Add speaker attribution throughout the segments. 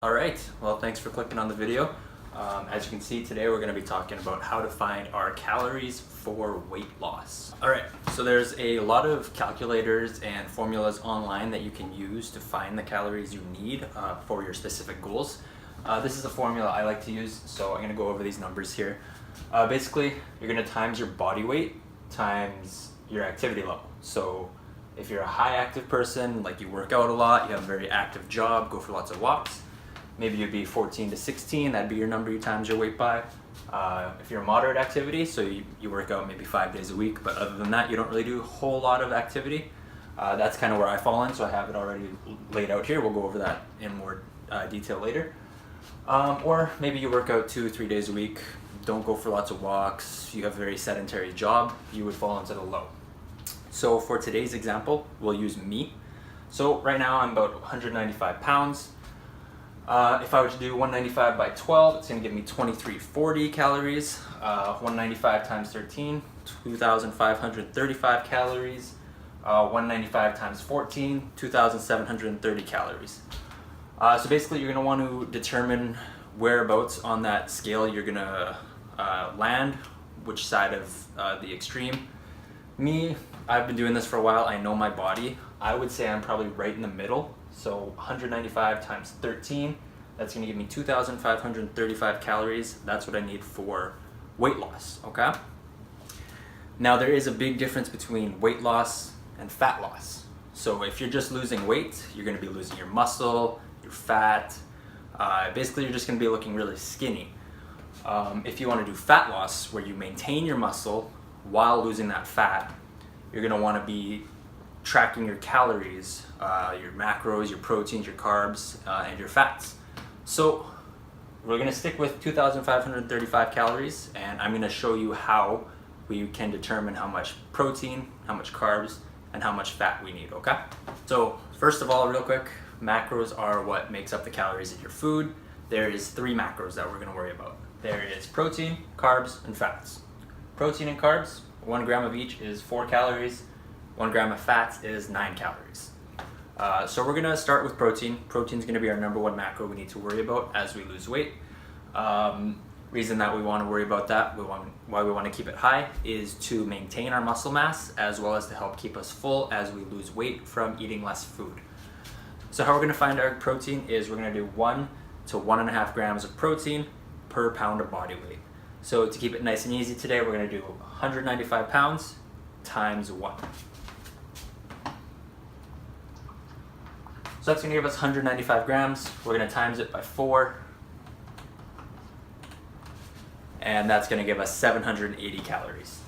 Speaker 1: All right, well, thanks for clicking on the video. As you can see, today we're going to be talking about how to find our calories for weight loss. All right, so there's a lot of calculators and formulas online that you can use to find the calories you need for your specific goals. This is a formula I like to use, so I'm going to go over these numbers here. Basically, you're going to times your body weight times your activity level. So if you're a high active person, like you work out a lot, you have a very active job, go for lots of walks, maybe you'd be 14 to 16, that'd be your number you times your weight by. If you're moderate activity, so you work out maybe 5 days a week, but other than that, you don't really do a whole lot of activity. That's kind of where I fall in, so I have it already laid out here. We'll go over that in more detail later. Or maybe you work out 2 or 3 days a week, don't go for lots of walks, you have a very sedentary job, you would fall into the low. So for today's example, we'll use me. So right now I'm about 195 pounds. If I were to do 195 by 12, it's going to give me 2340 calories. 195 times 13, 2,535 calories. 195 times 14, 2,730 calories. So basically you're going to want to determine whereabouts on that scale you're going to land, which side of the extreme. Me, I've been doing this for a while. I know my body. I would say I'm probably right in the middle. So 195 times 13, that's going to give me 2,535 calories. That's what I need for weight loss, okay? Now there is a big difference between weight loss and fat loss. So if you're just losing weight, you're going to be losing your muscle, your fat. Basically, you're just going to be looking really skinny. If you want to do fat loss, where you maintain your muscle while losing that fat, you're going to want to be tracking your calories, your macros, your proteins, your carbs, and your fats. So we're going to stick with 2,535 calories, and I'm going to show you how we can determine how much protein, how much carbs, and how much fat we need, okay? So first of all, real quick, macros are what makes up the calories in your food. There is 3 macros that we're going to worry about. There is protein, carbs, and fats. Protein and carbs, 1 gram of each is 4 calories. 1 gram of fats is 9 calories. So we're gonna start with protein. Protein is gonna be our number 1 macro we need to worry about as we lose weight. Reason that we wanna worry about that, why we wanna keep it high, is to maintain our muscle mass as well as to help keep us full as we lose weight from eating less food. So how we're gonna find our protein is we're gonna do 1 to 1.5 grams of protein per pound of body weight. So to keep it nice and easy today, we're gonna do 195 pounds times 1. So that's going to give us 195 grams. We're going to times it by 4. And that's going to give us 780 calories.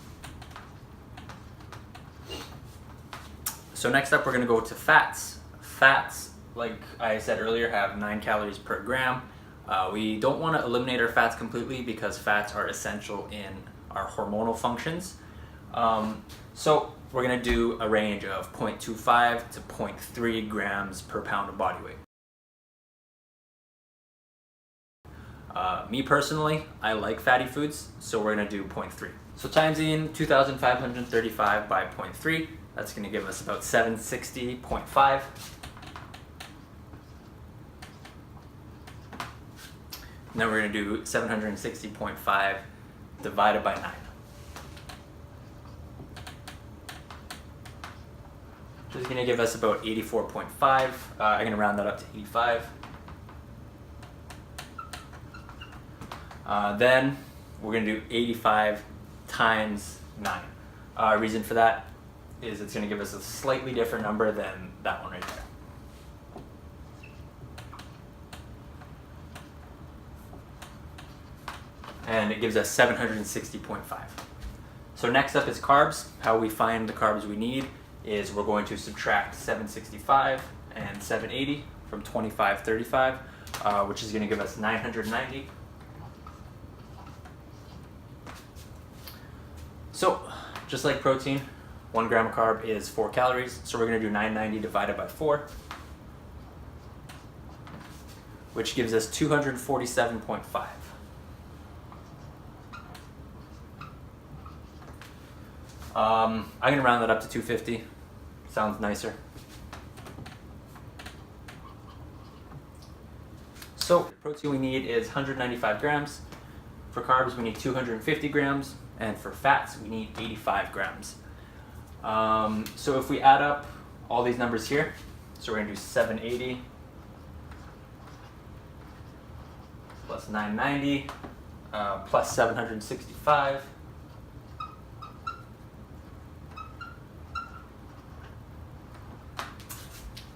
Speaker 1: So next up, we're going to go to fats. Fats, like I said earlier, have 9 calories per gram. We don't want to eliminate our fats completely because fats are essential in our hormonal functions. So we're going to do a range of 0.25 to 0.3 grams per pound of body weight. Me personally, I like fatty foods, so we're going to do 0.3. So times in 2,535 by 0.3, that's going to give us about 760.5. And then we're going to do 760.5 divided by 9. Which is going to give us about 84.5. I'm going to round that up to 85. Then we're going to do 85 times 9. Reason for that is it's going to give us a slightly different number than that one right there. And it gives us 760.5. So next up is carbs. How we find the carbs we need is we're going to subtract 765 and 780 from 2535, which is going to give us 990. So just like protein, 1 gram of carb is 4 calories, so we're going to do 990 divided by 4, which gives us 247.5. I'm going to round that up to 250. Sounds nicer. So protein we need is 195 grams. For carbs we need 250 grams. And for fats we need 85 grams. So if we add up all these numbers here, so we're gonna do 780 plus 990 plus 765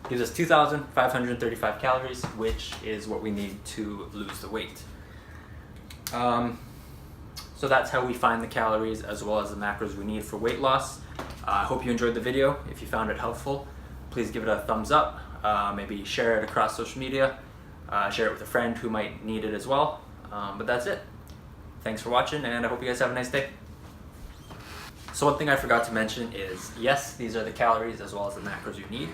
Speaker 1: gives us 2,535 calories, which is what we need to lose the weight. So that's how we find the calories as well as the macros we need for weight loss. I hope you enjoyed the video. If you found it helpful, please give it a thumbs up. Maybe share it across social media. Share it with a friend who might need it as well. But that's it. Thanks for watching, and I hope you guys have a nice day. So one thing I forgot to mention is, yes, these are the calories as well as the macros you need.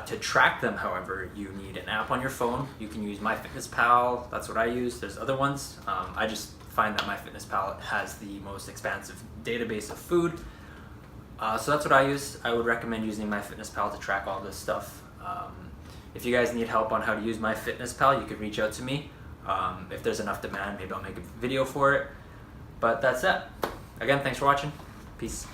Speaker 1: To track them, however, you need an app on your phone. You can use MyFitnessPal, that's what I use. There's other ones. I just find that MyFitnessPal has the most expansive database of food. So that's what I use. I would recommend using MyFitnessPal to track all this stuff. If you guys need help on how to use MyFitnessPal, you could reach out to me. If there's enough demand, maybe I'll make a video for it. But that's it. Again, thanks for watching. Peace.